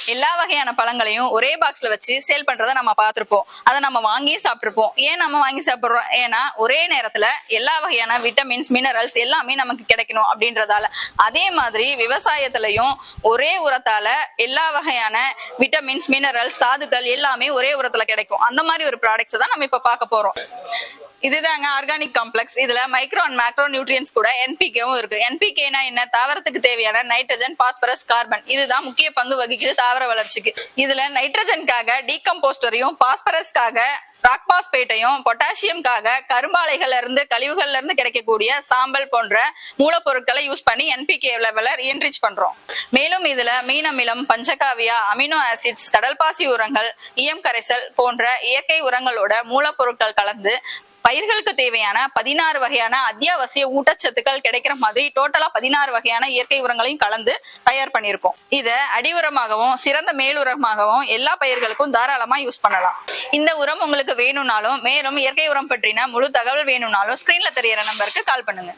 எல்லா வகையான பழங்களையும் ஒரே பாக்ஸ்ல வச்சு சேல் பண்றதை நம்ம பார்த்திருப்போம். அதை நம்ம வாங்கி சாப்பிட்டிருப்போம். ஏன் நம்ம வாங்கி சாப்பிடுறோம்? ஏன்னா ஒரே நேரத்துல எல்லா வகையான விட்டமின்ஸ், மினரல்ஸ் எல்லாமே நமக்கு கிடைக்கணும் அப்படின்றதால. அதே மாதிரி விவசாயத்திலையும் ஒரே உரத்தால எல்லா வகையான விட்டமின்ஸ், மினரல்ஸ், தாதுக்கள் எல்லாமே ஒரே உரத்துல கிடைக்கும். அந்த மாதிரி ஒரு ப்ராடக்ட்ஸ் தான் நம்ம இப்ப பார்க்க போறோம். இதுதாங்க ஆர்கானிக் காம்ப்ளெக்ஸ். இதுல மைக்ரோ அண்ட் மேக்ரோ நியூட்ரியன்ஸ் கூட என்பிகேவும் இருக்கு. என்பிகேனா என்ன? தாவரத்துக்கு தேவையான நைட்ரஜன், பாஸ்பரஸ், கார்பன். இதுதான் முக்கிய பங்கு வகிக்குது தாவர வளர்ச்சிக்கு. இதுல நைட்ரஜனுக்காக டீகம்போஸ்டரையும், பாஸ்பரஸ்க்காக ராக் பாஸ்பேட்டையும், பொட்டாசியம்காக கரும்பாலைகள்ல இருந்து, கழிவுகள்ல இருந்து கிடைக்கக்கூடிய சாம்பல் போன்ற மூலப்பொருட்களை யூஸ் பண்ணி என்பிகே லெவல என்ரிச் பண்றோம். மேலும் இதுல மீன் அமிலம், பஞ்சகாவியா, அமினோ ஆசிட்ஸ், கடல்பாசி உரங்கள், ஈயம் கரைசல் போன்ற இயற்கை உரங்களோட மூலப்பொருட்கள் கலந்து பயிர்களுக்கு தேவையான 16 வகையான அத்தியாவசிய ஊட்டச்சத்துக்கள் கிடைக்கிற மாதிரி டோட்டலா 16 வகையான இயற்கை உரங்களையும் கலந்து தயார் பண்ணியிருக்கோம். இத அடி உரமாகவும் சிறந்த மேல் உரமாகவும் எல்லா பயிர்களுக்கும் தாராளமா யூஸ் பண்ணலாம். இந்த உரம் உங்களுக்கு வேணும்னாலும், மேலும் இயற்கை உரம் பற்றின முழு தகவல் வேணும்னாலும் ஸ்கிரீன்ல தெரியற நம்பருக்கு கால் பண்ணுங்க.